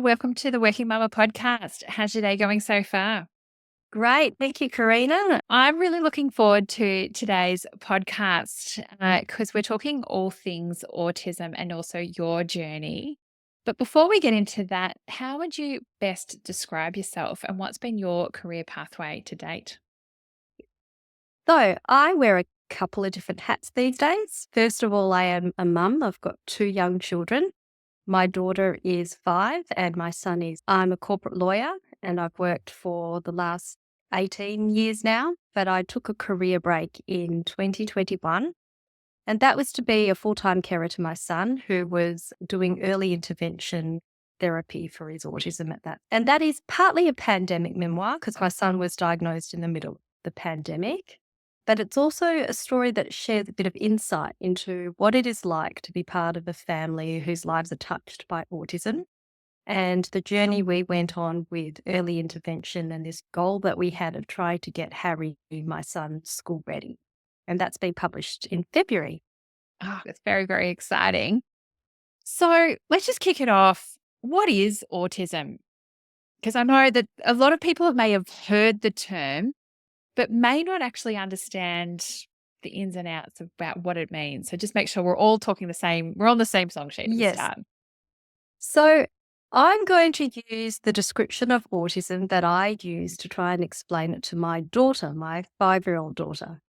Welcome to the Working Mama podcast. How's your day going so far? Great. Thank you, Carina. I'm really looking forward to today's podcast because we're talking all things autism and also your journey. But before we get into that, how would you best describe yourself and what's been your career pathway to date? So I wear a couple of different hats these days. First of all, I am a mum. I've got two young children. My daughter is 5 and my son is, I'm a corporate lawyer and I've worked for the last 18 years now, but I took a career break in 2021. And that was to be a full-time carer to my son who was doing early intervention therapy for his autism at that. And that is partly a pandemic memoir because my son was diagnosed in the middle of the pandemic. But it's also a story that shares a bit of insight into what it is like to be part of a family whose lives are touched by autism and the journey we went on with early intervention and this goal that we had of trying to get Harry, my son, school ready. And that's been published in February. Oh, it's very, very exciting. So let's just kick it off. What is autism? Because I know that a lot of people may have heard the term, but may not actually understand the ins and outs about what it means. So just make sure we're all talking we're on the same song sheet at the Yes. start. So I'm going to use the description of autism that I use to try and explain it to my daughter, my 5-year-old daughter,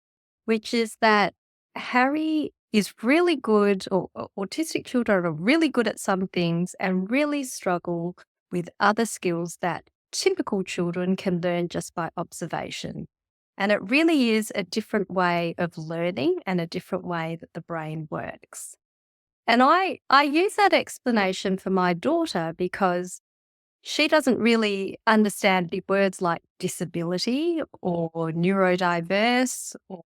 which is that Harry is really good, or autistic children are really good at some things and really struggle with other skills that typical children can learn just by observation. And it really is a different way of learning and a different way that the brain works. And I use that explanation for my daughter because she doesn't really understand big words like disability or neurodiverse or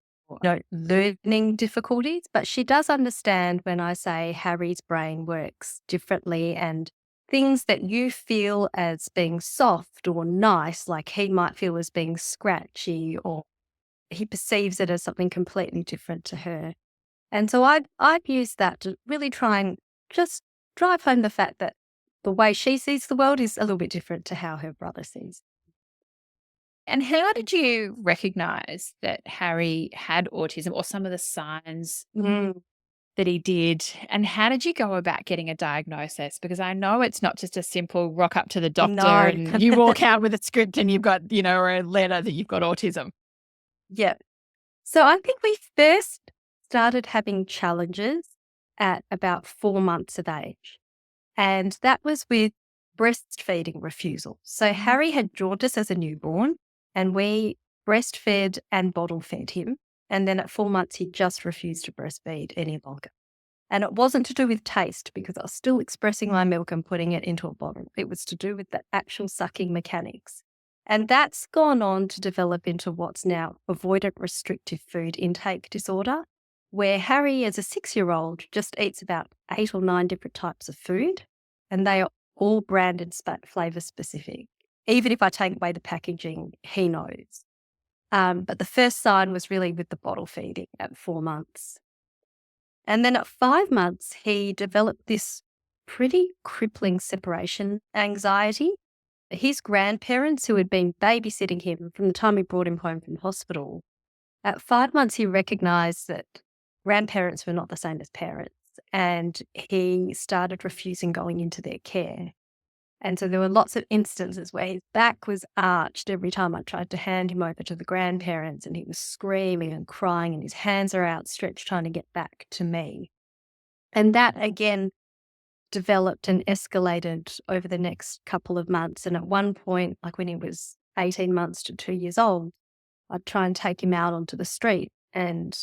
learning difficulties, but she does understand when I say Harry's brain works differently and things that you feel as being soft or nice, like he might feel as being scratchy, or he perceives it as something completely different to her. And so I've used that to really try and just drive home the fact that the way she sees the world is a little bit different to how her brother sees. And how did you recognize that Harry had autism or some of the signs Mm, that he did? And how did you go about getting a diagnosis? Because I know it's not just a simple rock up to the doctor no. and you walk out with a script and you've got, or a letter that you've got autism. Yeah. So I think we first started having challenges at about 4 months of age. And that was with breastfeeding refusal. So Harry had jaundice as a newborn and we breastfed and bottle fed him. And then at 4 months, he just refused to breastfeed any longer. And it wasn't to do with taste because I was still expressing my milk and putting it into a bottle. It was to do with the actual sucking mechanics. And that's gone on to develop into what's now avoidant restrictive food intake disorder, where Harry, as a 6-year-old, just eats about 8 or 9 different types of food, and they are all branded flavour specific. Even if I take away the packaging, he knows. But the first sign was really with the bottle feeding at 4 months. And then at 5 months, he developed this pretty crippling separation anxiety. His grandparents, who had been babysitting him from the time we brought him home from hospital, at 5 months, he recognised that grandparents were not the same as parents, and he started refusing going into their care. And so there were lots of instances where his back was arched every time I tried to hand him over to the grandparents, and he was screaming and crying and his hands are outstretched trying to get back to me. And that again developed and escalated over the next couple of months. And at one point, like when he was 18 months to 2 years old, I'd try and take him out onto the street and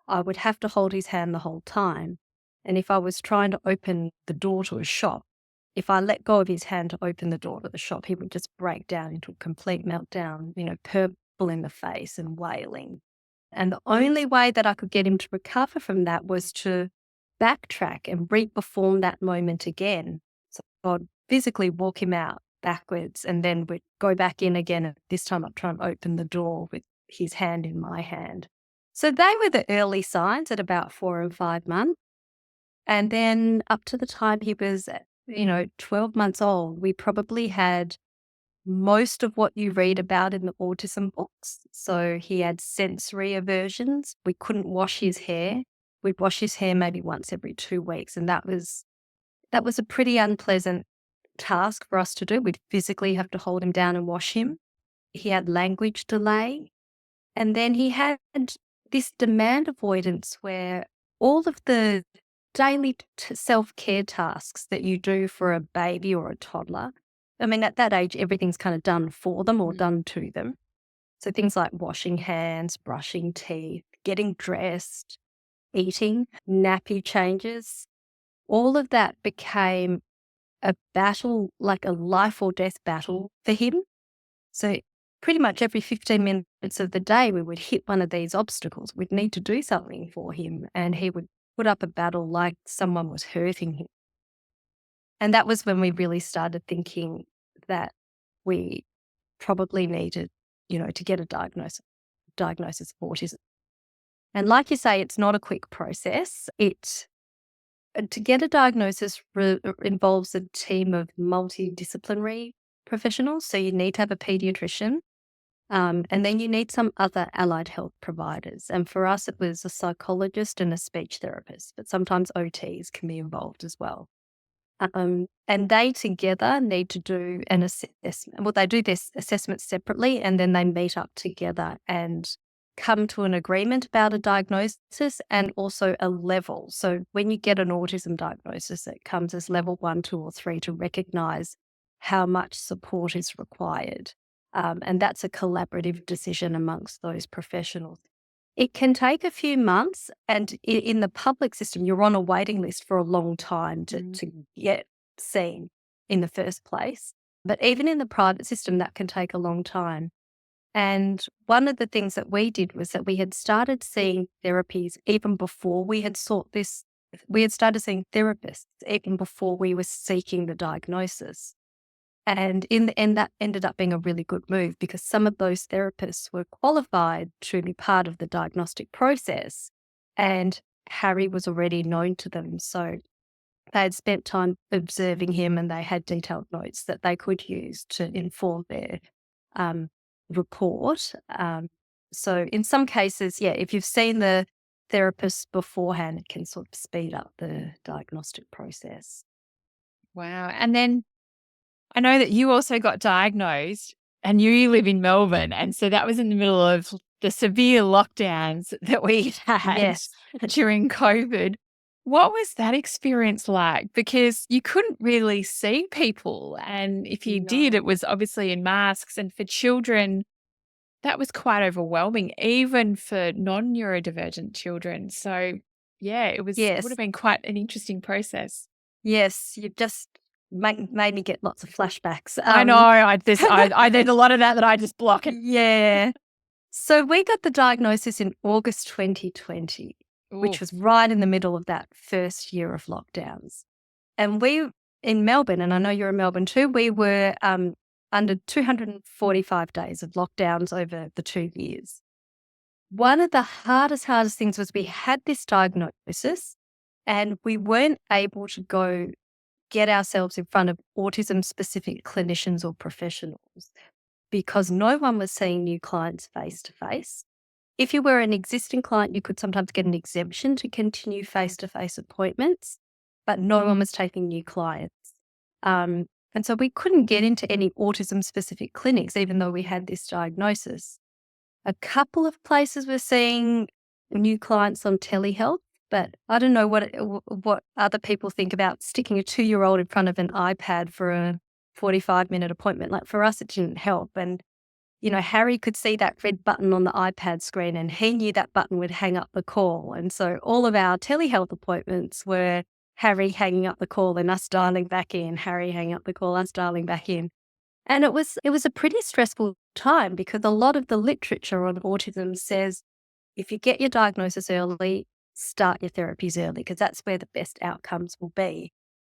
I would have to hold his hand the whole time. And if I was trying to open the door to a shop, if I let go of his hand to open the door to the shop, he would just break down into a complete meltdown, purple in the face and wailing. And the only way that I could get him to recover from that was to backtrack and re-perform that moment again. So I'd physically walk him out backwards and then we'd go back in again. And this time I'd try and open the door with his hand in my hand. So they were the early signs at about 4 and 5 months. And then up to the time he was 12 months old, we probably had most of what you read about in the autism books. So he had sensory aversions. We couldn't wash his hair. We'd wash his hair maybe once every 2 weeks. And that was a pretty unpleasant task for us to do. We'd physically have to hold him down and wash him. He had language delay. And then he had this demand avoidance where all of the daily self-care tasks that you do for a baby or a toddler, I mean, at that age, everything's kind of done for them or done to them. So things like washing hands, brushing teeth, getting dressed, eating, nappy changes, all of that became a battle, like a life or death battle for him. So pretty much every 15 minutes of the day, we would hit one of these obstacles. We'd need to do something for him, and he would put up a battle like someone was hurting him. And that was when we really started thinking that we probably needed, to get a diagnosis of autism. And like you say, it's not a quick process. To get a diagnosis involves a team of multidisciplinary professionals. So you need to have a pediatrician, and then you need some other allied health providers. And for us, it was a psychologist and a speech therapist, but sometimes OTs can be involved as well. And they together need to do an assessment. Well, they do this assessment separately, and then they meet up together and come to an agreement about a diagnosis and also a level. So when you get an autism diagnosis, it comes as level 1, 2, or 3 to recognise how much support is required. And that's a collaborative decision amongst those professionals. It can take a few months, and in the public system, you're on a waiting list for a long time to get seen in the first place. But even in the private system, that can take a long time. And one of the things that we did was that we had started seeing therapies even before we had sought this. We had started seeing therapists even before we were seeking the diagnosis. And in the end, that ended up being a really good move because some of those therapists were qualified to be part of the diagnostic process, and Harry was already known to them. So they had spent time observing him, and they had detailed notes that they could use to inform their report. So in some cases, if you've seen the therapist beforehand, it can sort of speed up the diagnostic process. Wow. And then I know that you also got diagnosed and you live in Melbourne. And so that was in the middle of the severe lockdowns that we had Yes. during COVID. What was that experience like? Because you couldn't really see people. And if you did, No. it was obviously in masks. And for children, that was quite overwhelming, even for non-neurodivergent children. So, yeah, it would Yes. have been quite an interesting process. Yes, you've just made me get lots of flashbacks. I know. I there's a lot of that I just block it. Yeah. So we got the diagnosis in August 2020, which was right in the middle of that first year of lockdowns. And we in Melbourne, and I know you're in Melbourne too, we were under 245 days of lockdowns over the 2 years. One of the hardest things was we had this diagnosis and we weren't able to go get ourselves in front of autism-specific clinicians or professionals because no one was seeing new clients face-to-face. If you were an existing client, you could sometimes get an exemption to continue face-to-face appointments, but no one was taking new clients. And so we couldn't get into any autism-specific clinics, even though we had this diagnosis. A couple of places were seeing new clients on telehealth, but I don't know what other people think about sticking a 2-year-old in front of an iPad for a 45-minute appointment. Like for us, it didn't help. And, Harry could see that red button on the iPad screen and he knew that button would hang up the call. And so all of our telehealth appointments were Harry hanging up the call and us dialing back in, Harry hanging up the call, us dialing back in. And it was a pretty stressful time because a lot of the literature on autism says if you get your diagnosis early, start your therapies early because that's where the best outcomes will be.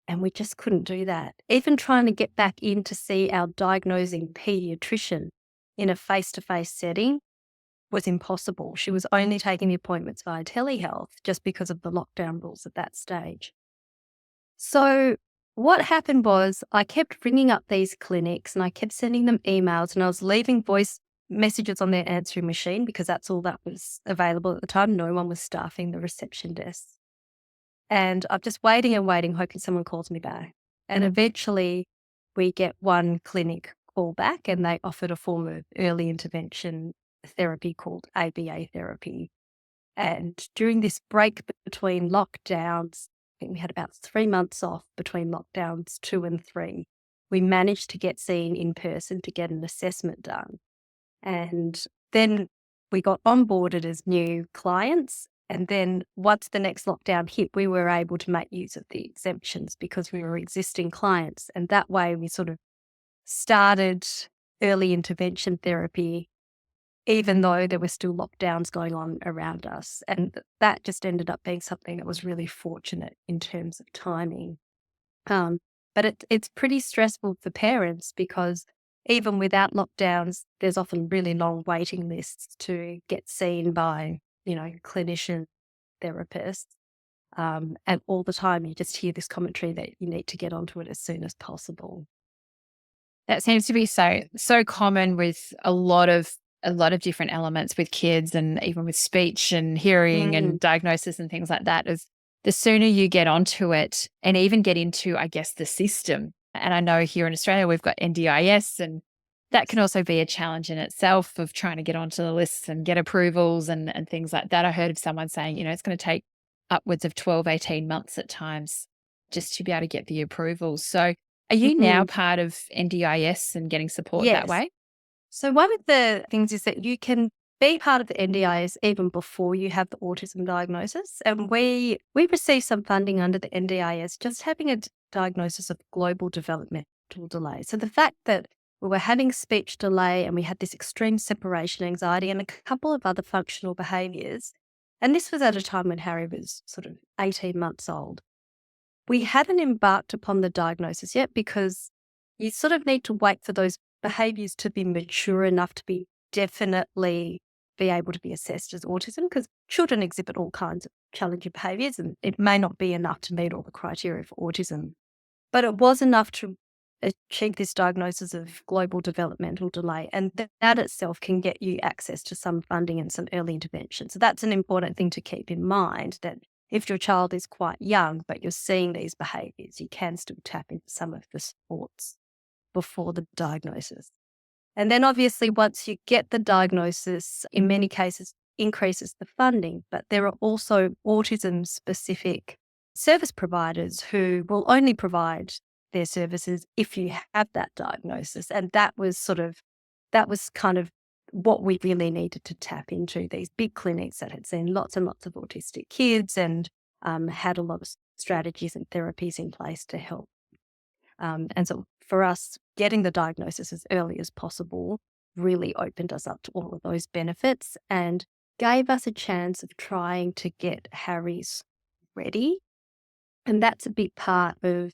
And we just couldn't do that. Even trying to get back in to see our diagnosing pediatrician in a face-to-face setting was impossible. She was only taking the appointments via telehealth just because of the lockdown rules at that stage. So what happened was I kept ringing up these clinics and I kept sending them emails, and I was leaving voice messages on their answering machine because that's all that was available at the time. No one was staffing the reception desk. And I'm just waiting and waiting, hoping someone calls me back. And eventually we get one clinic call back, and they offered a form of early intervention therapy called ABA therapy. And during this break between lockdowns, I think we had about 3 months off between lockdowns 2 and 3, we managed to get seen in person to get an assessment done. And then we got onboarded as new clients. And then once the next lockdown hit, we were able to make use of the exemptions because we were existing clients. And that way we sort of started early intervention therapy, even though there were still lockdowns going on around us. And that just ended up being something that was really fortunate in terms of timing. But it's pretty stressful for parents because even without lockdowns, there's often really long waiting lists to get seen by, clinician therapists. And all the time you just hear this commentary that you need to get onto it as soon as possible. That seems to be so common with a lot of different elements with kids, and even with speech and hearing Mm. and diagnosis and things like that. Is the sooner you get onto it and even get into, I guess, the system. And I know here in Australia we've got NDIS, and that can also be a challenge in itself of trying to get onto the lists and get approvals and things like that. I heard of someone saying, it's going to take upwards of 12, 18 months at times just to be able to get the approvals. So are you now Mhm. part of NDIS and getting support that Yes. way? So one of the things is that you can be part of the NDIS even before you have the autism diagnosis. And we receive some funding under the NDIS just having a diagnosis of global developmental delay. So the fact that we were having speech delay and we had this extreme separation anxiety and a couple of other functional behaviours, and this was at a time when Harry was sort of 18 months old. We hadn't embarked upon the diagnosis yet because you sort of need to wait for those behaviours to be mature enough to be definitely be able to be assessed as autism, because children exhibit all kinds of challenging behaviours and it may not be enough to meet all the criteria for autism. But it was enough to achieve this diagnosis of global developmental delay, and that itself can get you access to some funding and some early intervention. So that's an important thing to keep in mind, that if your child is quite young but you're seeing these behaviours, you can still tap into some of the supports before the diagnosis. And then obviously once you get the diagnosis, in many cases increases the funding, but there are also autism specific service providers who will only provide their services if you have that diagnosis. And that was kind of what we really needed to tap into, these big clinics that had seen lots and lots of autistic kids and had a lot of strategies and therapies in place to help. And so for us, getting the diagnosis as early as possible really opened us up to all of those benefits and gave us a chance of trying to get Harry's ready. And that's a big part of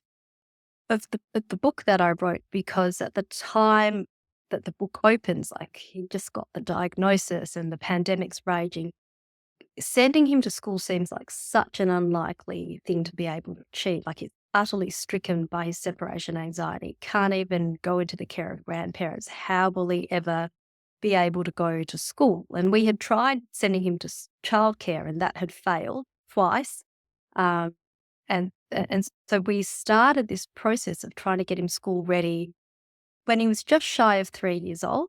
the book that I wrote, because at the time that the book opens, like, he just got the diagnosis and the pandemic's raging. Sending him to school seems like such an unlikely thing to be able to achieve. Like, he's utterly stricken by his separation anxiety, can't even go into the care of grandparents. How will he ever be able to go to school? And we had tried sending him to childcare, and that had failed twice. And so we started this process of trying to get him school ready when he was just shy of 3 years old.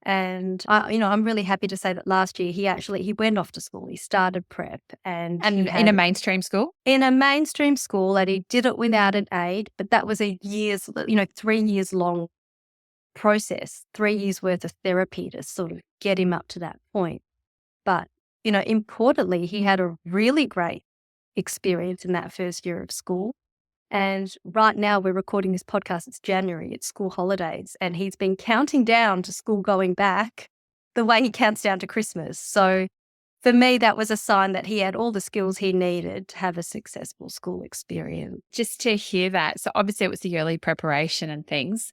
And I'm really happy to say that last year he went off to school. He started prep, and he And in a had mainstream school? in a mainstream school, and he did it without an aid. But that was 3 years long process, 3 years worth of therapy to sort of get him up to that point. But importantly, he had a really great experience in that first year of school. And right now we're recording this podcast, it's January, it's school holidays, and he's been counting down to school going back the way he counts down to Christmas. So for me, that was a sign that he had all the skills he needed to have a successful school experience. Just to hear that. So obviously it was the early preparation and things.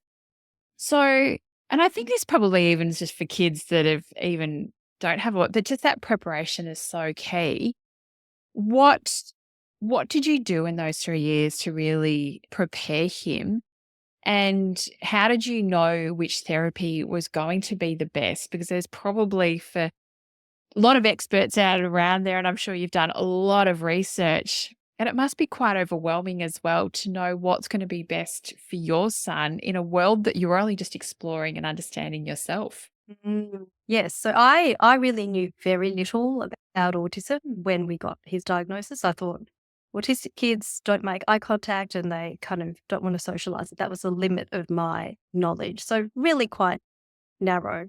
So, and I think this probably even is just for kids that have even don't have a lot, but just that preparation is so key. What what did you do in those 3 years to really prepare him? And how did you know which therapy was going to be the best? Because there's probably for a lot of experts out around there, and I'm sure you've done a lot of research, and it must be quite overwhelming as well to know what's going to be best for your son in a world that you're only just exploring and understanding yourself. Yes. So I really knew very little about autism when we got his diagnosis. I thought autistic kids don't make eye contact and they kind of don't want to socialize. That was the limit of my knowledge. So really quite narrow.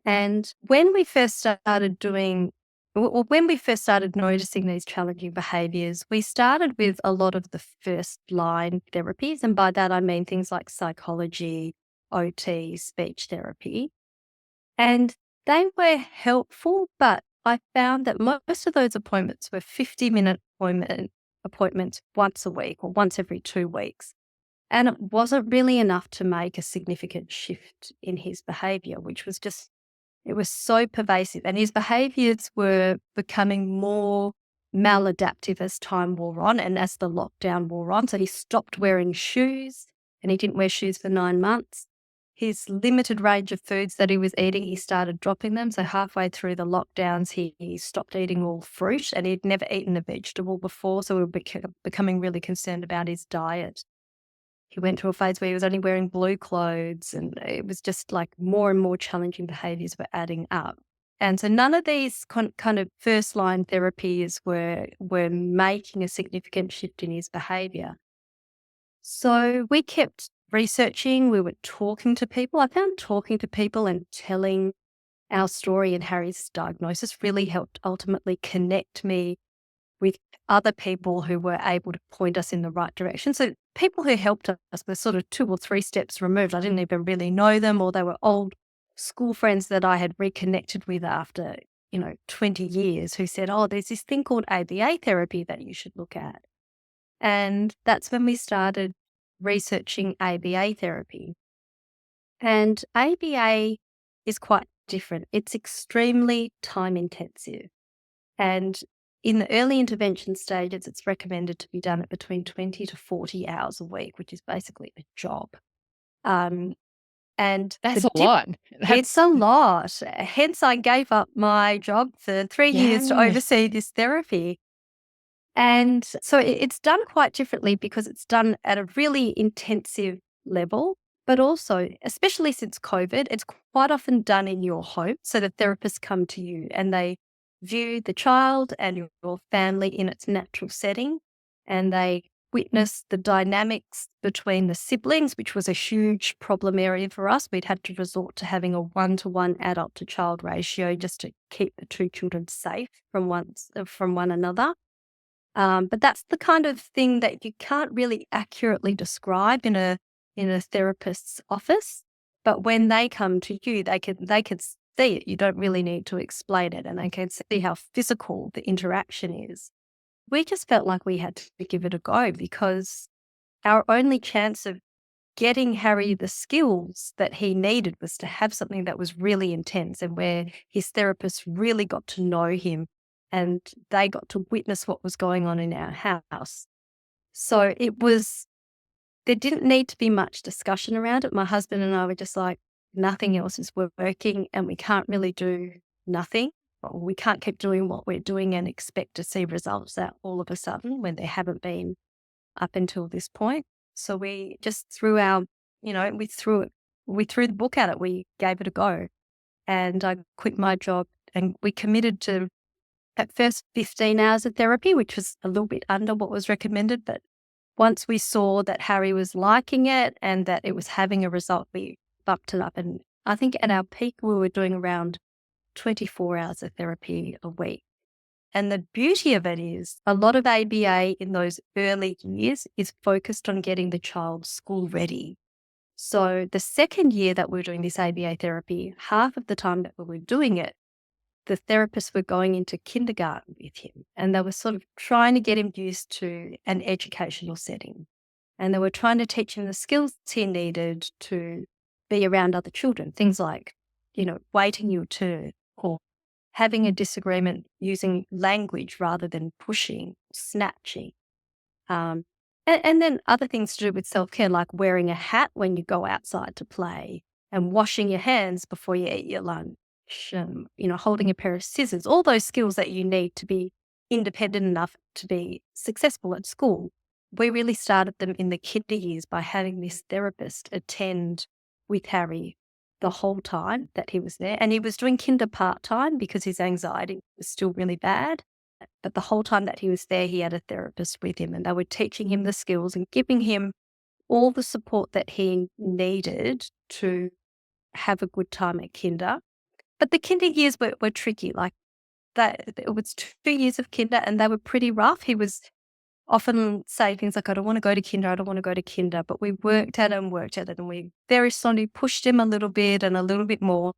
And when we first started when we first started noticing these challenging behaviors, we started with a lot of the first line therapies. And by that, I mean things like psychology, OT, speech therapy. And they were helpful, but I found that most of those appointments were 50-minute appointments once a week or once every 2 weeks. And it wasn't really enough to make a significant shift in his behavior, which was just, it was so pervasive. And his behaviors were becoming more maladaptive as time wore on and as the lockdown wore on. So he stopped wearing shoes and he didn't wear shoes for 9 months. His limited range of foods that he was eating, he started dropping them. So halfway through the lockdowns, he stopped eating all fruit and he'd never eaten a vegetable before. So we were becoming really concerned about his diet. He went through a phase where he was only wearing blue clothes, and it was just like more and more challenging behaviors were adding up. And so none of these kind of first line therapies were making a significant shift in his behavior. So we kept researching, we were talking to people. I found talking to people and telling our story and Harry's diagnosis really helped ultimately connect me with other people who were able to point us in the right direction. So people who helped us were sort of 2 or 3 steps removed. I didn't even really know them, or they were old school friends that I had reconnected with after, 20 years, who said, oh, there's this thing called ABA therapy that you should look at. And that's when we started researching ABA therapy. And ABA is quite different. It's extremely time intensive. And in the early intervention stages, it's recommended to be done at between 20 to 40 hours a week, which is basically a job. Um, and That's a lot. it's That's a lot. Hence, I gave up my job for 3 years to yeah. oversee this therapy. And so it's done quite differently because it's done at a really intensive level, but also, especially since COVID, it's quite often done in your home. So the therapists come to you and they view the child and your family in its natural setting, and they witness the dynamics between the siblings, which was a huge problem area for us. We'd had to resort to having a 1-to-1 adult to child ratio just to keep the two children safe from one another. But that's the kind of thing that you can't really accurately describe in a therapist's office. But when they come to you, they can see it. You don't really need to explain it, and they can see how physical the interaction is. We just felt like we had to give it a go because our only chance of getting Harry the skills that he needed was to have something that was really intense and where his therapist really got to know him and they got to witness what was going on in our house. So there didn't need to be much discussion around it. My husband and I were just like, nothing else is working and we can't really do nothing. Or we can't keep doing what we're doing and expect to see results out all of a sudden when there haven't been up until this point. So we just threw we threw the book at it. We gave it a go. And I quit my job and we committed to at first 15 hours of therapy, which was a little bit under what was recommended. But once we saw that Harry was liking it and that it was having a result, we bumped it up. And I think at our peak, we were doing around 24 hours of therapy a week. And the beauty of it is a lot of ABA in those early years is focused on getting the child school ready. So the second year that we were doing this ABA therapy, half of the time that we were doing it, the therapists were going into kindergarten with him and they were sort of trying to get him used to an educational setting. And they were trying to teach him the skills he needed to be around other children, things like, waiting your turn or having a disagreement using language rather than pushing, snatching. Um, and then other things to do with self-care, like wearing a hat when you go outside to play and washing your hands before you eat your lunch, holding a pair of scissors, all those skills that you need to be independent enough to be successful at school. We really started them in the kinder years by having this therapist attend with Harry the whole time that he was there. And he was doing kinder part-time because his anxiety was still really bad. But the whole time that he was there, he had a therapist with him and they were teaching him the skills and giving him all the support that he needed to have a good time at kinder. But the kinder years were tricky. Like that, it was 2 years of kinder and they were pretty rough. He was often say things like, I don't want to go to kinder, I don't want to go to kinder. But we worked at it and we very slowly pushed him a little bit and a little bit more.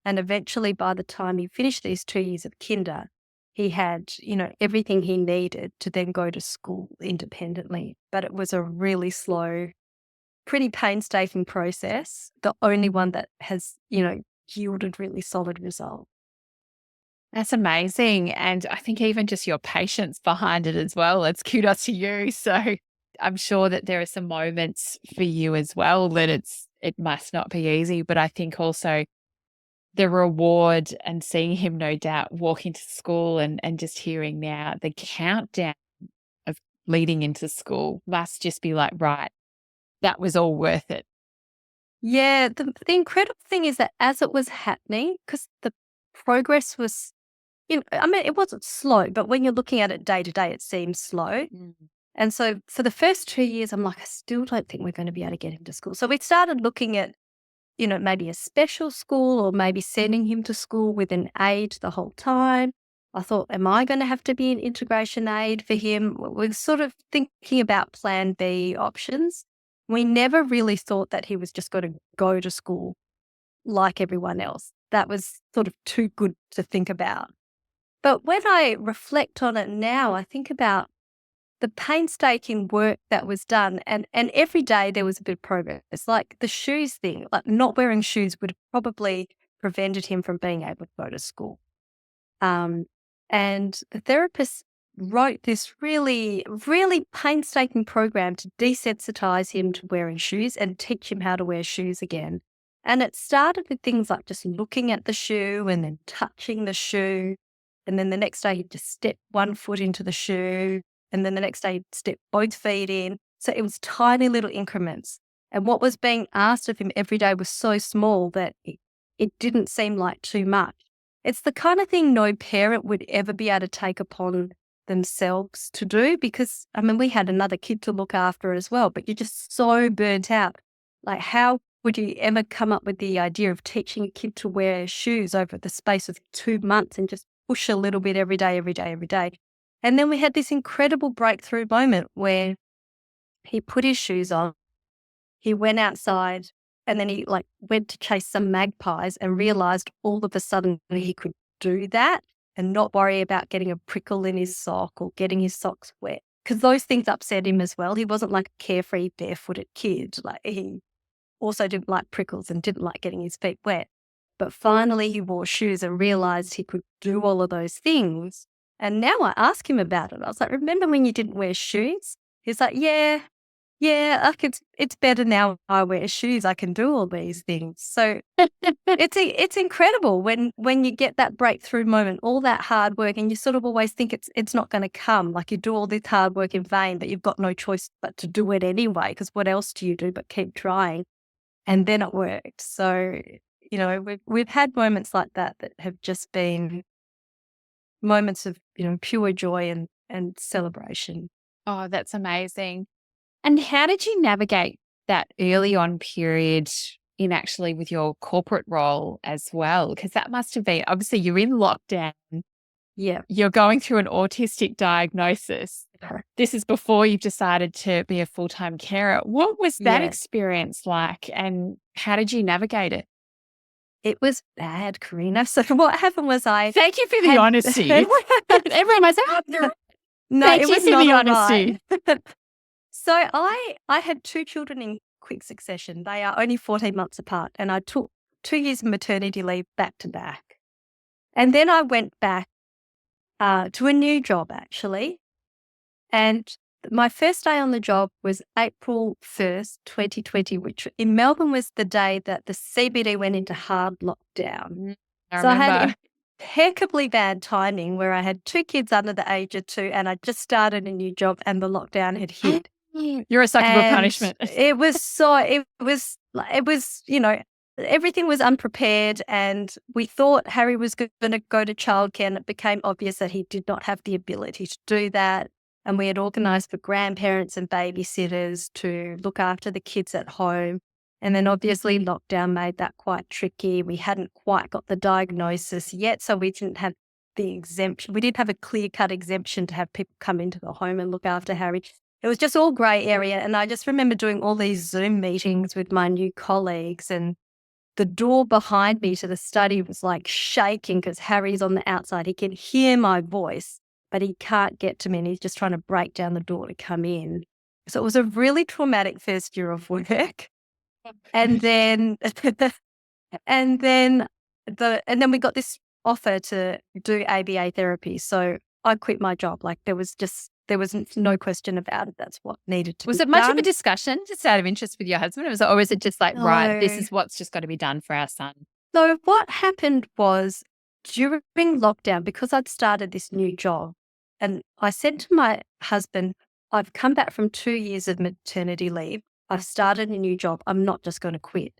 And eventually, by the time he finished these 2 years of kinder, he had, everything he needed to then go to school independently. But it was a really slow, pretty painstaking process, the only one that has, yielded really solid results. That's amazing. And I think even just your patience behind it as well, it's kudos to you. So I'm sure that there are some moments for you as well that it must not be easy. But I think also the reward and seeing him no doubt walk into school and just hearing now the countdown of leading into school must just be like, right, that was all worth it. Yeah, the incredible thing is that as it was happening, because the progress was, it wasn't slow, but when you're looking at it day to day, it seems slow. Mm. And so for the first 2 years, I'm like, I still don't think we're going to be able to get him to school. So we started looking at, maybe a special school or maybe sending him to school with an aide the whole time. I thought, am I going to have to be an integration aide for him? We're sort of thinking about plan B options. We never really thought that he was just going to go to school like everyone else. That was sort of too good to think about. But when I reflect on it now, I think about the painstaking work that was done and every day there was a bit of progress. It's like the shoes thing, like not wearing shoes would have probably prevented him from being able to go to school. And the therapist wrote this really, really painstaking program to desensitize him to wearing shoes and teach him how to wear shoes again. And it started with things like just looking at the shoe and then touching the shoe. And then the next day he'd just step one foot into the shoe. And then the next day he'd step both feet in. So it was tiny little increments. And what was being asked of him every day was so small that it didn't seem like too much. It's the kind of thing no parent would ever be able to take upon themselves to do because, we had another kid to look after as well, but you're just so burnt out. Like, how would you ever come up with the idea of teaching a kid to wear shoes over the space of 2 months and just push a little bit every day, every day, every day? And then we had this incredible breakthrough moment where he put his shoes on, he went outside, and then he went to chase some magpies and realized all of a sudden he could do that and not worry about getting a prickle in his sock or getting his socks wet. Because those things upset him as well. He wasn't like a carefree, barefooted kid. Like, he also didn't like prickles and didn't like getting his feet wet. But finally he wore shoes and realized he could do all of those things. And now I ask him about it. I was like, remember when you didn't wear shoes? He's like, yeah, it's better now I wear shoes. I can do all these things. So it's incredible when you get that breakthrough moment, all that hard work, and you sort of always think it's not going to come. Like, you do all this hard work in vain, but you've got no choice but to do it anyway, because what else do you do but keep trying? And then it worked. So, we've had moments like that have just been moments of, pure joy and celebration. Oh, that's amazing. And how did you navigate that early on period in actually with your corporate role as well? Because that must have been, obviously you're in lockdown. Yeah. You're going through an autistic diagnosis. This is before you've decided to be a full-time carer. What was that Yeah. experience like and how did you navigate it? It was bad, Carina. So what happened was Thank you for the honesty. Everyone might say, oh, no, thank it you was for not the all honesty. right. So I had 2 children in quick succession. They are only 14 months apart, and I took 2 years of maternity leave back to back. And then I went back to a new job, actually. And my first day on the job was April 1st, 2020, which in Melbourne was the day that the CBD went into hard lockdown. I So I had remember. impeccably bad timing where I had 2 kids under the age of 2 and I just started a new job and the lockdown had hit. You're a sucker for And punishment. it was, everything was unprepared and we thought Harry was going to go to childcare and it became obvious that he did not have the ability to do that. And we had organised for grandparents and babysitters to look after the kids at home. And then obviously lockdown made that quite tricky. We hadn't quite got the diagnosis yet, so we didn't have the exemption. We didn't have a clear-cut exemption to have people come into the home and look after Harry. It was just all grey area. And I just remember doing all these Zoom meetings with my new colleagues and the door behind me to the study was like shaking because Harry's on the outside. He can hear my voice, but he can't get to me and he's just trying to break down the door to come in. So it was a really traumatic first year of work. And then and then we got this offer to do ABA therapy. So I quit my job. Like there was no question about it. That's what needed to Was be it much of a done. discussion just out of interest with your husband? Or was it just like, right, this No. is what's just got to be done for our son? So what happened was during lockdown, because I'd started this new job, and I said to my husband, I've come back from 2 years of maternity leave. I've started a new job. I'm not just going to quit.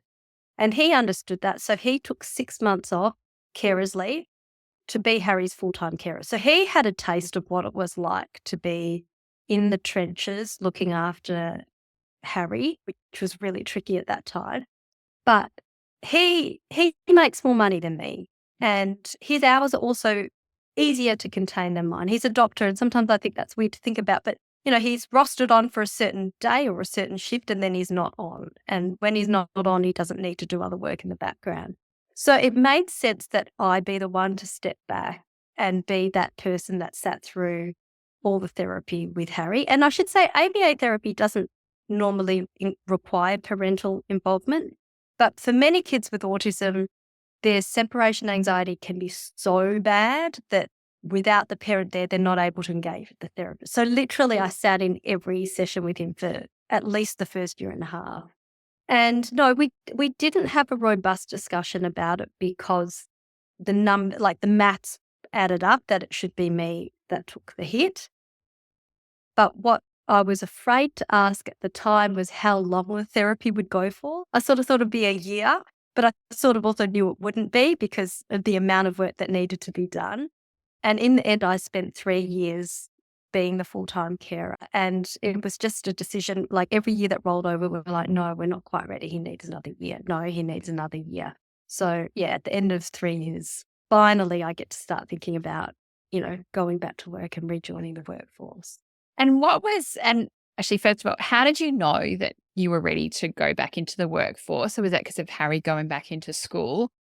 And he understood that. So he took 6 months off, carer's leave, to be Harry's full-time carer. So he had a taste of what it was like to be in the trenches looking after Harry, which was really tricky at that time. But he makes more money than me, and his hours are also easier to contain than mine. He's a doctor, and sometimes I think that's weird to think about, but, he's rostered on for a certain day or a certain shift, and then he's not on. And when he's not on, he doesn't need to do other work in the background. So it made sense that I be the one to step back and be that person that sat through all the therapy with Harry. And I should say ABA therapy doesn't normally require parental involvement. But for many kids with autism, their separation anxiety can be so bad that without the parent there, they're not able to engage with the therapist. So literally, I sat in every session with him for at least the first year and a half. And no, we didn't have a robust discussion about it because the maths added up that it should be me that took the hit. But what I was afraid to ask at the time was how long the therapy would go for. I sort of thought it'd be a year, but I sort of also knew it wouldn't be because of the amount of work that needed to be done. And in the end, I spent 3 years being the full-time carer. And it was just a decision, like every year that rolled over, we were like, no, we're not quite ready. He needs another year. No, he needs another year. So yeah, at the end of 3 years, finally I get to start thinking about, going back to work and rejoining the workforce. And actually, first of all, how did you know that you were ready to go back into the workforce? Or was that because of Harry going back into school?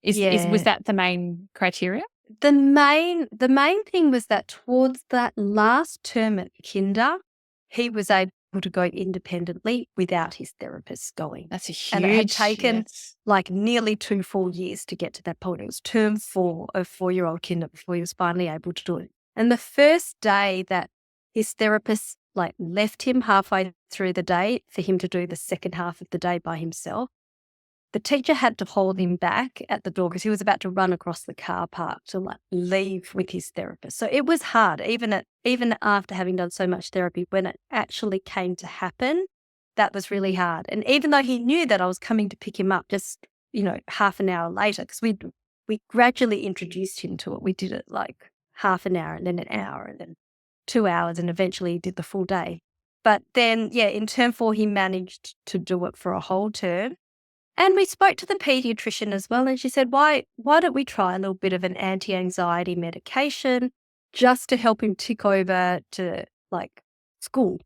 Was that the main criteria? The main thing was that towards that last term at kinder, he was able to go independently without his therapist going. That's a huge. And it had taken like nearly 2 full years to get to that point. It was term 4 of 4-year-old kinder before he was finally able to do it. And the first day that his therapist left him halfway through the day for him to do the second half of the day by himself, the teacher had to hold him back at the door because he was about to run across the car park to leave with his therapist. So it was hard, even after having done so much therapy, when it actually came to happen, that was really hard. And even though he knew that I was coming to pick him up just, half an hour later, because we gradually introduced him to it. We did it like half an hour and then an hour and then 2 hours and eventually he did the full day. But then, in term 4, he managed to do it for a whole term. And we spoke to the pediatrician as well, and she said, why don't we try a little bit of an anti-anxiety medication just to help him tick over to school.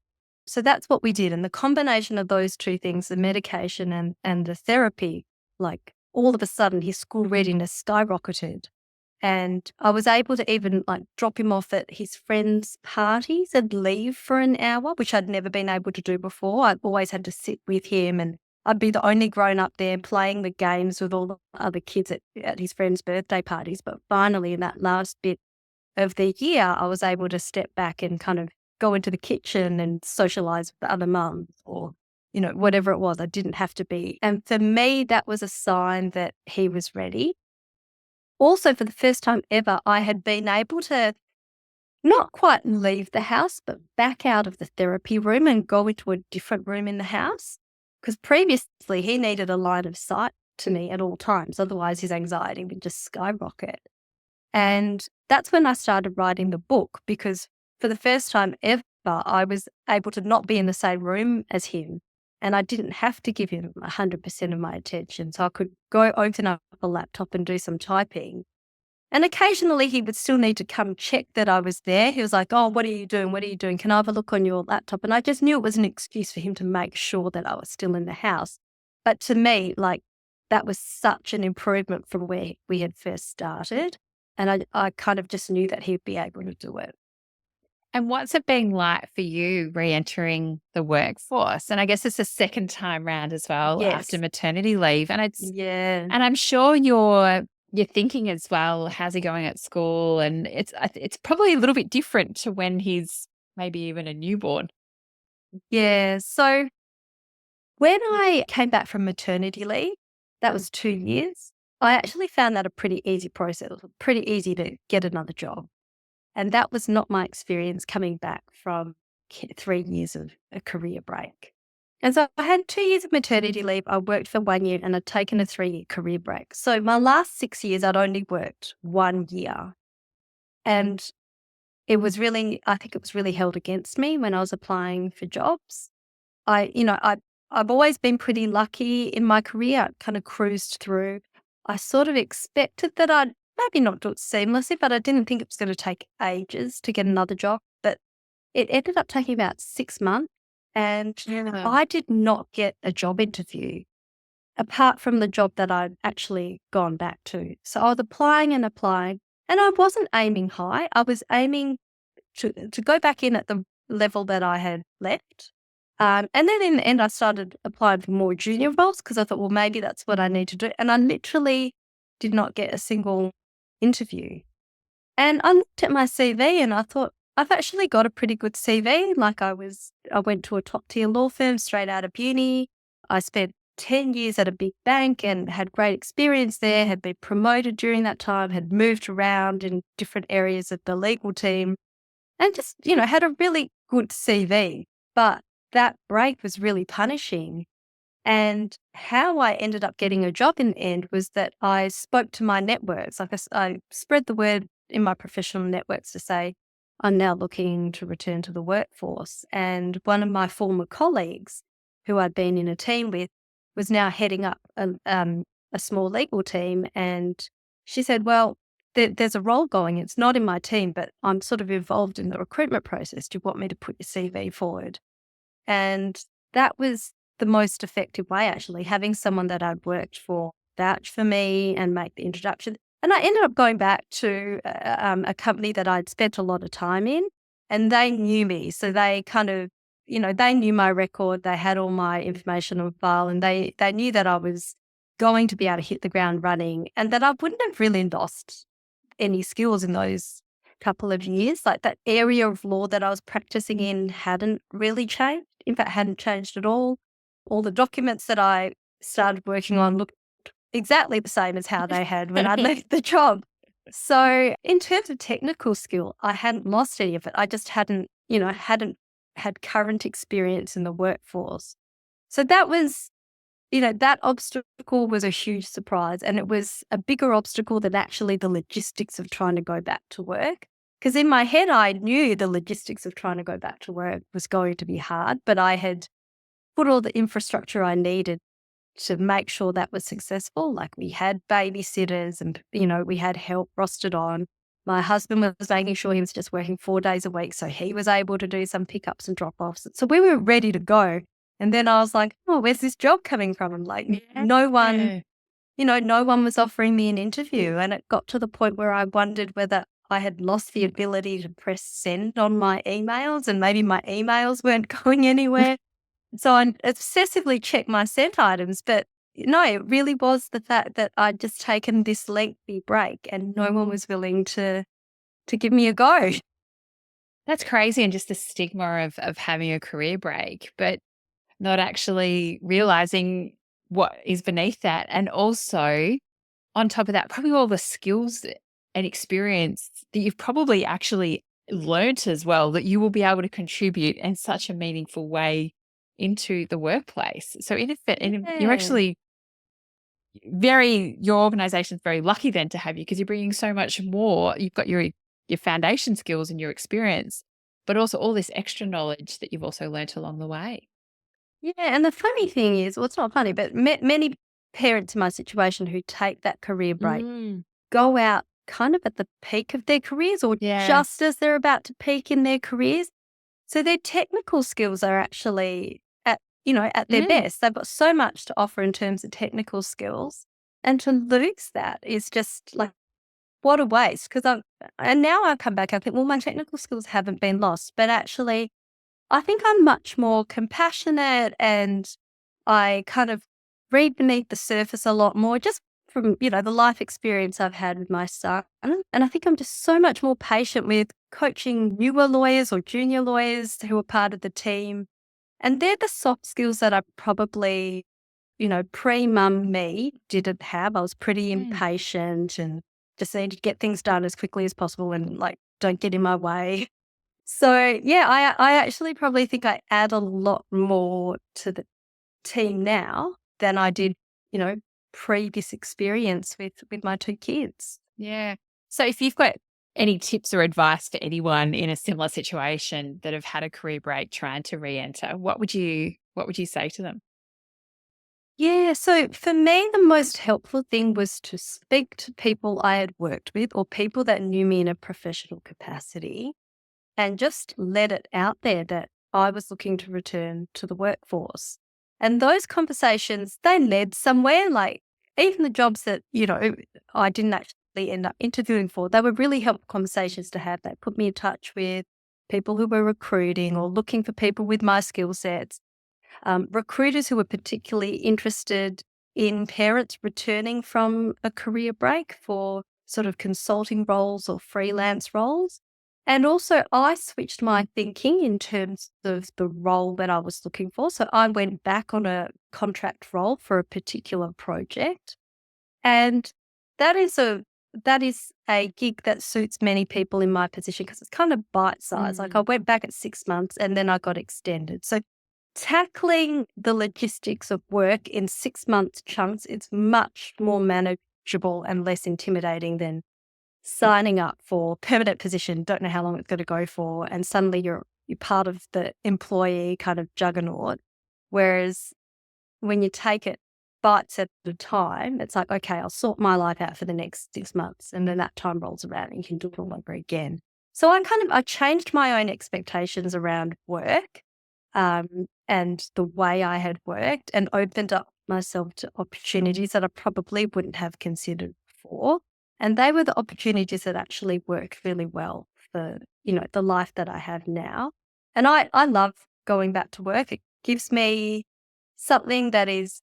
So that's what we did. And the combination of those two things, the medication and the therapy, all of a sudden his school readiness skyrocketed. And I was able to even drop him off at his friends' parties and leave for an hour, which I'd never been able to do before. I'd always had to sit with him and I'd be the only grown up there playing the games with all the other kids at his friends' birthday parties. But finally, in that last bit of the year, I was able to step back and kind of go into the kitchen and socialize with the other mums or, whatever it was. I didn't have to be. And for me, that was a sign that he was ready. Also, for the first time ever, I had been able to not quite leave the house, but back out of the therapy room and go into a different room in the house. Because previously he needed a line of sight to me at all times. Otherwise, his anxiety would just skyrocket. And that's when I started writing the book, because for the first time ever, I was able to not be in the same room as him. And I didn't have to give him 100% of my attention. So I could go open up a laptop and do some typing. And occasionally he would still need to come check that I was there. He was like, "Oh, what are you doing? What are you doing? Can I have a look on your laptop?" And I just knew it was an excuse for him to make sure that I was still in the house. But to me, that was such an improvement from where we had first started. And I kind of just knew that he'd be able to do it. And what's it been like for you re-entering the workforce? And I guess it's the second time round as well after Yes. maternity leave. And Yeah. and I'm sure you're thinking as well, how's he going at school? And it's probably a little bit different to when he's maybe even a newborn. Yeah. So when I came back from maternity leave, that was 2 years, I actually found that a pretty easy process. It was pretty easy to get another job. And that was not my experience coming back from 3 years of a career break. And so I had 2 years of maternity leave. I worked for 1 year and I'd taken a 3-year career break. So my last 6 years, I'd only worked 1 year. And I think it was really held against me when I was applying for jobs. I've always been pretty lucky in my career. I kind of cruised through. I sort of expected that I'd maybe not do it seamlessly, but I didn't think it was going to take ages to get another job. But it ended up taking about 6 months, and Yeah. I did not get a job interview apart from the job that I'd actually gone back to. So I was applying and applying, and I wasn't aiming high. I was aiming to go back in at the level that I had left. And then in the end, I started applying for more junior roles because I thought, well, maybe that's what I need to do. And I literally did not get a single interview. And I looked at my CV and I thought, I've actually got a pretty good CV. I went to a top tier law firm straight out of uni. I spent 10 years at a big bank and had great experience there, had been promoted during that time, had moved around in different areas of the legal team and just, had a really good CV. But that break was really punishing. And how I ended up getting a job in the end was that I spoke to my networks. I spread the word in my professional networks to say, I'm now looking to return to the workforce. And one of my former colleagues, who I'd been in a team with, was now heading up a small legal team. And she said, well, there's a role going. It's not in my team, but I'm sort of involved in the recruitment process. Do you want me to put your CV forward? And that was the most effective way, actually, having someone that I'd worked for vouch for me and make the introduction. And I ended up going back to a company that I'd spent a lot of time in, and they knew me. So they kind of, they knew my record. They had all my information on file, and they knew that I was going to be able to hit the ground running and that I wouldn't have really lost any skills in those couple of years. Like that area of law that I was practicing in hadn't really changed. In fact, hadn't changed at all. All the documents that I started working on looked exactly the same as how they had when I left the job. So in terms of technical skill, I hadn't lost any of it. I just hadn't had current experience in the workforce. So that was, that obstacle was a huge surprise, and it was a bigger obstacle than actually the logistics of trying to go back to work. Because in my head, I knew the logistics of trying to go back to work was going to be hard, but I had put all the infrastructure I needed to make sure that was successful. Like we had babysitters and, we had help rostered on. My husband was making sure he was just working 4 days a week, so he was able to do some pickups and drop-offs. So we were ready to go. And then I was like, oh, where's this job coming from? And no one was offering me an interview. And it got to the point where I wondered whether I had lost the ability to press send on my emails, and maybe my emails weren't going anywhere. So I obsessively checked my scent items, but no, it really was the fact that I'd just taken this lengthy break and no one was willing to give me a go. That's crazy, and just the stigma of having a career break, but not actually realizing what is beneath that. And also, on top of that, probably all the skills and experience that you've probably actually learnt as well that you will be able to contribute in such a meaningful way into the workplace. So in effect, you're Yeah. actually your organization's very lucky then to have you, because you're bringing so much more. You've got your foundation skills and your experience, but also all this extra knowledge that you've also learnt along the way. Yeah, and the funny thing is, well, it's not funny, but many parents in my situation who take that career break Mm. go out kind of at the peak of their careers or Yeah. just as they're about to peak in their careers. So their technical skills are actually at their Mm. best. They've got so much to offer in terms of technical skills. And to lose that is just like, what a waste. And now I come back, I think, well, my technical skills haven't been lost, but actually, I think I'm much more compassionate and I kind of read beneath the surface a lot more just from, the life experience I've had with my son. And I think I'm just so much more patient with coaching newer lawyers or junior lawyers who are part of the team. And they're the soft skills that I probably, pre-mum me didn't have. I was pretty Mm. impatient and just needed to get things done as quickly as possible and like don't get in my way. So, yeah, I actually probably think I add a lot more to the team now than I did, you know, previous experience with my 2 kids. Yeah. So if you've got any tips or advice for anyone in a similar situation that have had a career break trying to re-enter, what would you say to them? Yeah, so for me, the most helpful thing was to speak to people I had worked with or people that knew me in a professional capacity and just let it out there that I was looking to return to the workforce. And those conversations, they led somewhere, like even the jobs that, I didn't actually end up interviewing for, they were really helpful conversations to have. They put me in touch with people who were recruiting or looking for people with my skill sets, recruiters who were particularly interested in parents returning from a career break for sort of consulting roles or freelance roles. And also, I switched my thinking in terms of the role that I was looking for. So I went back on a contract role for a particular project. And that is a gig that suits many people in my position because it's kind of bite size. Like I Mm. went back at 6 months and then I got extended. So tackling the logistics of work in 6 month chunks, it's much more manageable and less intimidating than signing up for permanent position, don't know how long it's going to go for, and suddenly you're part of the employee kind of juggernaut. Whereas when you take it bites at a time, it's like, okay, I'll sort my life out for the next 6 months, and then that time rolls around and you can do it all over again. So I changed my own expectations around work, and the way I had worked, and opened up myself to opportunities that I probably wouldn't have considered before. And they were the opportunities that actually work really well for, the life that I have now. And I love going back to work. It gives me something that is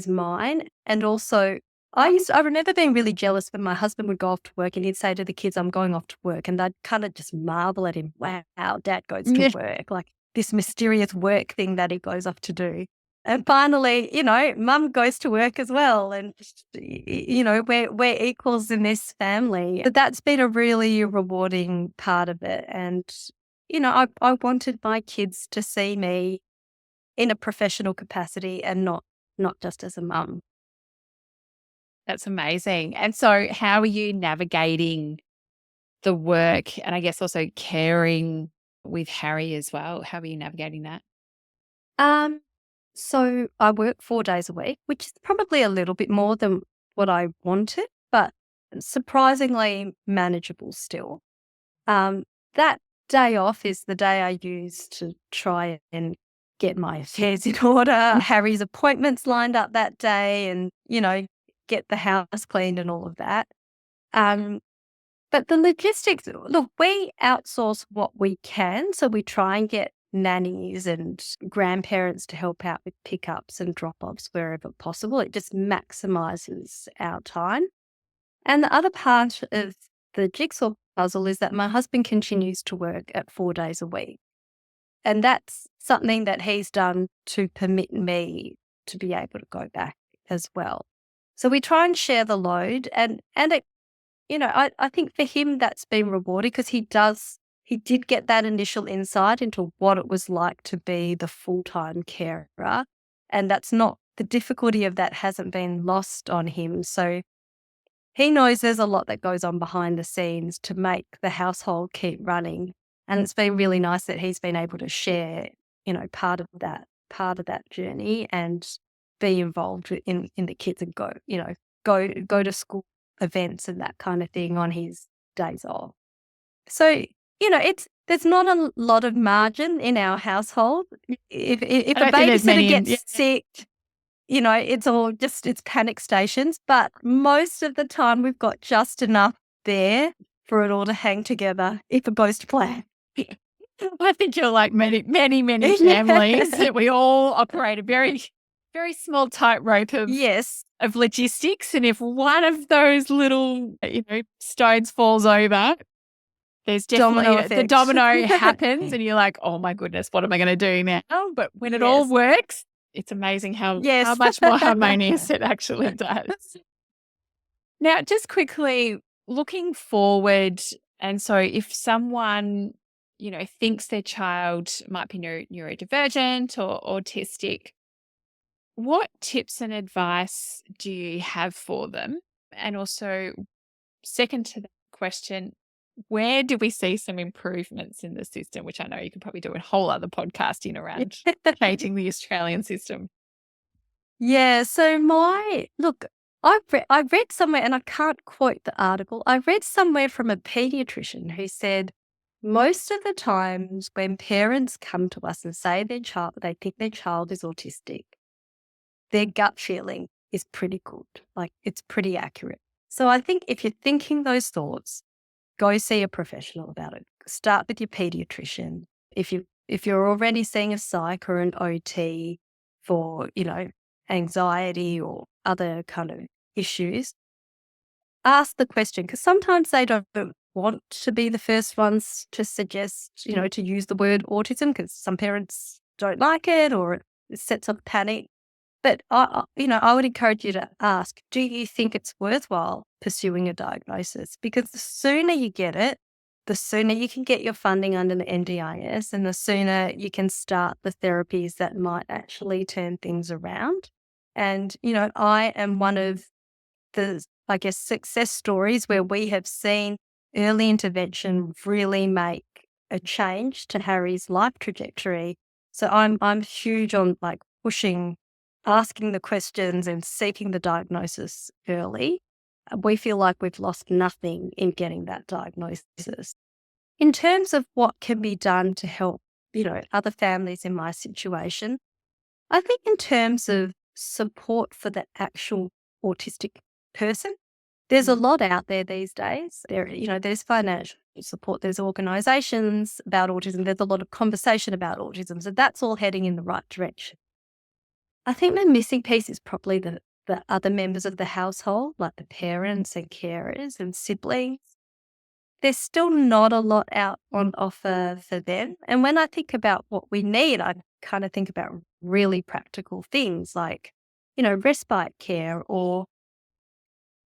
mine. And also I remember being really jealous when my husband would go off to work and he'd say to the kids, I'm going off to work. And I'd kind of just marvel at him. Wow, dad goes to Yeah. work. Like this mysterious work thing that he goes off to do. And finally, mum goes to work as well. And, we're equals in this family. But that's been a really rewarding part of it. And, I wanted my kids to see me in a professional capacity and not just as a mum. That's amazing. And so how are you navigating the work and I guess also caring with Harry as well? How are you navigating that? Um, so I work 4 days a week, which is probably a little bit more than what I wanted, but surprisingly manageable still. Um, that day off is the day I use to try and get my affairs in order, Harry's appointments lined up that day and, get the house cleaned and all of that. Um, but the logistics, look, we outsource what we can. So we try and get nannies and grandparents to help out with pickups and drop-offs wherever possible. It just maximizes our time. And the other part of the jigsaw puzzle is that my husband continues to work at 4 days a week. And that's something that he's done to permit me to be able to go back as well. So we try and share the load, and it, I think for him that's been rewarding because he did get that initial insight into what it was like to be the full-time carer. And the difficulty of that hasn't been lost on him. So he knows there's a lot that goes on behind the scenes to make the household keep running. And it's been really nice that he's been able to share, part of that journey and be involved in the kids and go to school events and that kind of thing on his days off. So, there's not a lot of margin in our household. If a babysitter gets sick, it's panic stations, but most of the time we've got just enough there for it all to hang together if it goes to plan. I think you're like many families that we all operate a very, very small tightrope of logistics. And if one of those little, stones falls over, there's definitely the domino happens and you're like, oh my goodness, what am I going to do now? But when it all works, it's amazing how much more harmonious it actually does. Now, just quickly looking forward, and so if someone, thinks their child might be neurodivergent or autistic, what tips and advice do you have for them? And also, second to that question, where do we see some improvements in the system, which I know you could probably do a whole other podcasting around changing the Australian system? Yeah. So I read somewhere, and I can't quote the article. I read somewhere from a pediatrician who said most of the times when parents come to us and say they think their child is autistic, their gut feeling is pretty good. Like it's pretty accurate. So I think if you're thinking those thoughts, go see a professional about it. Start with your pediatrician. If you're already seeing a psych or an OT for, anxiety or other kind of issues, ask the question, because sometimes they don't want to be the first ones to suggest, to use the word autism because some parents don't like it or it sets up panic. But I would encourage you to ask, do you think it's worthwhile pursuing a diagnosis? Because the sooner you get it, the sooner you can get your funding under the NDIS and the sooner you can start the therapies that might actually turn things around. And, I am one of the, success stories where we have seen early intervention really make a change to Harry's life trajectory. So I'm huge on pushing, asking the questions and seeking the diagnosis early. We feel like we've lost nothing in getting that diagnosis. In terms of what can be done to help, other families in my situation, I think in terms of support for the actual autistic person, there's a lot out there these days. There's financial support, there's organisations about autism, there's a lot of conversation about autism. So that's all heading in the right direction. I think the missing piece is probably the other members of the household, like the parents and carers and siblings. There's still not a lot out on offer for them. And when I think about what we need, I kind of think about really practical things like, respite care, or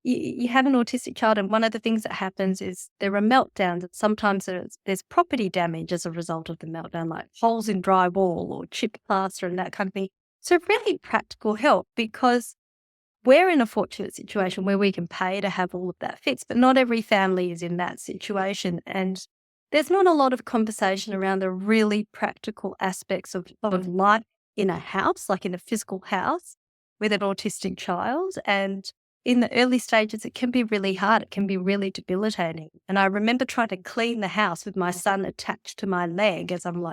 you have an autistic child and one of the things that happens is there are meltdowns, and sometimes there's property damage as a result of the meltdown, like holes in drywall or chipped plaster and that kind of thing. So really practical help, because we're in a fortunate situation where we can pay to have all of that fixed, but not every family is in that situation. And there's not a lot of conversation around the really practical aspects of life in a house, like in a physical house with an autistic child. And in the early stages, it can be really hard. It can be really debilitating. And I remember trying to clean the house with my son attached to my leg as I'm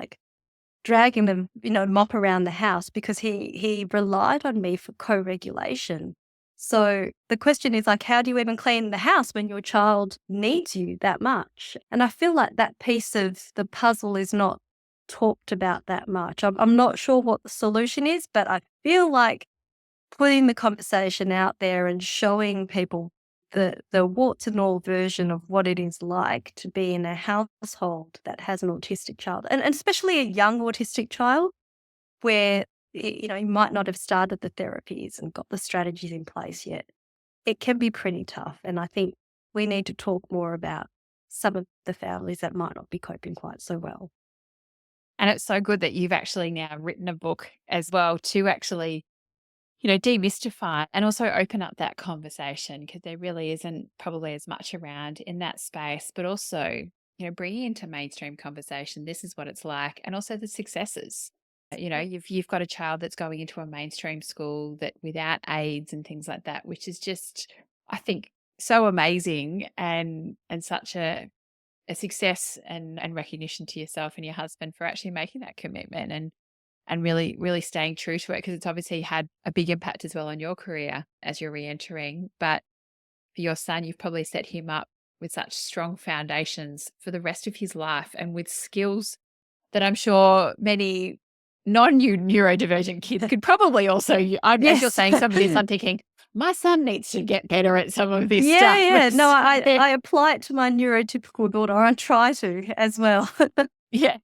dragging them, mop around the house, because he relied on me for co-regulation. So the question is how do you even clean the house when your child needs you that much? And I feel like that piece of the puzzle is not talked about that much. I'm not sure what the solution is, but I feel like putting the conversation out there and showing people the warts and all version of what it is like to be in a household that has an autistic child, and especially a young autistic child where, you might not have started the therapies and got the strategies in place yet. It can be pretty tough. And I think we need to talk more about some of the families that might not be coping quite so well. And it's so good that you've actually now written a book as well to actually, demystify and also open up that conversation, because there really isn't probably as much around in that space, but also, bringing into mainstream conversation, this is what it's like, and also the successes. You've got a child that's going into a mainstream school that without aids and things like that, which is just, I think, so amazing and such a success and recognition to yourself and your husband for actually making that commitment and really, really staying true to it, because it's obviously had a big impact as well on your career as you're re-entering. But for your son, you've probably set him up with such strong foundations for the rest of his life and with skills that I'm sure many non-neurodivergent kids could probably also, as you're Yes. saying some of this, I'm thinking, my son needs to get better at some of this Yeah, stuff. yeah. No, I Yeah. I apply it to my neurotypical daughter. I try to as well. Yeah.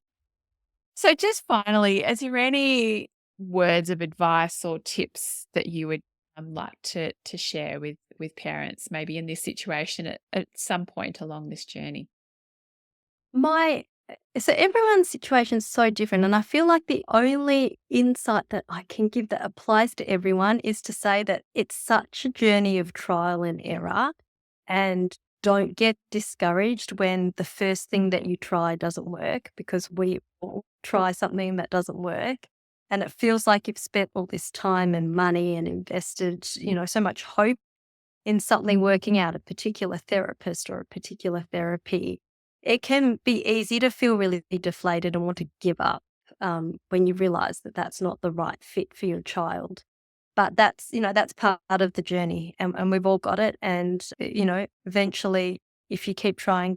So just finally, is there any words of advice or tips that you would like to share with parents, maybe in this situation at some point along this journey? My so everyone's situation is so different, and I feel like the only insight that I can give that applies to everyone is to say that it's such a journey of trial and error, and don't get discouraged when the first thing that you try doesn't work, because we all try something that doesn't work. And it feels like you've spent all this time and money and invested, so much hope in something working out, a particular therapist or a particular therapy. It can be easy to feel really deflated and want to give up when you realize that that's not the right fit for your child. But that's part of the journey, and we've all got it. And, eventually, if you keep trying,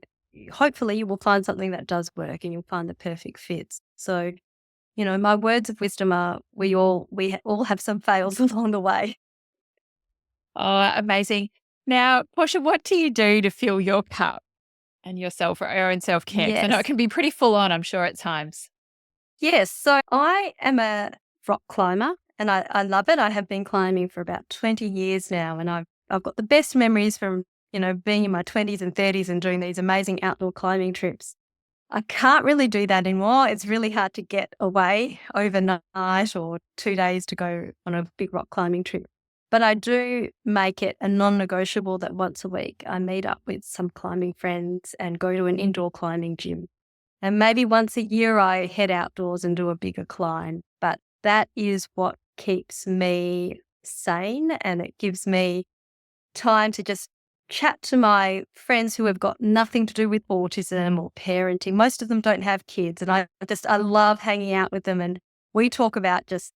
hopefully you will find something that does work and you'll find the perfect fits. So, my words of wisdom are we all have some fails along the way. Oh, amazing. Now, Portia, what do you do to fill your cup and yourself or your own self-care? Because I know it Yes. can be pretty full on, I'm sure, at times. Yes. So I am a rock climber and I love it. I have been climbing for about 20 years now, and I've got the best memories from, being in my 20s and 30s and doing these amazing outdoor climbing trips. I can't really do that anymore. It's really hard to get away overnight or 2 days to go on a big rock climbing trip. But I do make it a non negotiable that once a week I meet up with some climbing friends and go to an indoor climbing gym. And maybe once a year I head outdoors and do a bigger climb. But that is what keeps me sane, and it gives me time to just chat to my friends who have got nothing to do with autism or parenting. Most of them don't have kids, and I love hanging out with them, and we talk about just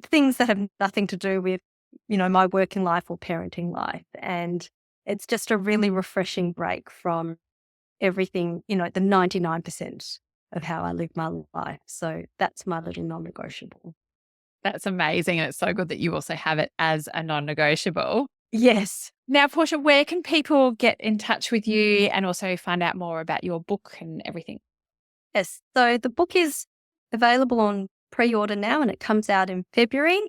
things that have nothing to do with, my working life or parenting life. And it's just a really refreshing break from everything, the 99% of how I live my life. So that's my little non-negotiable. That's amazing. And it's so good that you also have it as a non-negotiable. Yes. Now, Portia, where can people get in touch with you and also find out more about your book and everything? Yes. So the book is available on pre-order now, and it comes out in February.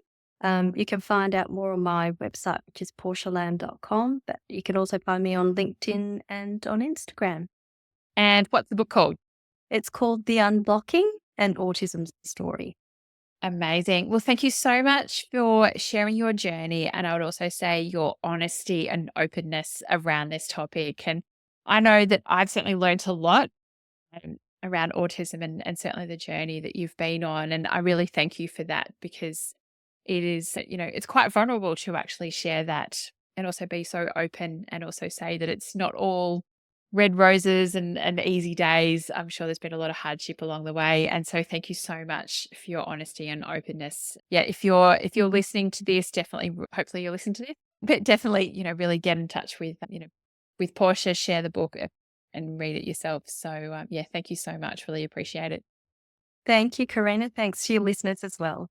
You can find out more on my website, which is portialam.com, but you can also find me on LinkedIn and on Instagram. And what's the book called? It's called The Unblocking and Autism Story. Amazing. Well, thank you so much for sharing your journey. And I would also say your honesty and openness around this topic. And I know that I've certainly learned a lot around autism and certainly the journey that you've been on. And I really thank you for that, because it is, it's quite vulnerable to actually share that and also be so open and also say that it's not all red roses and easy days. I'm sure there's been a lot of hardship along the way. And so thank you so much for your honesty and openness. Yeah, if you're listening to this, definitely, hopefully you're listening to this, but definitely, really get in touch with Portia, share the book and read it yourself. So yeah, thank you so much. Really appreciate it. Thank you, Karina. Thanks to your listeners as well.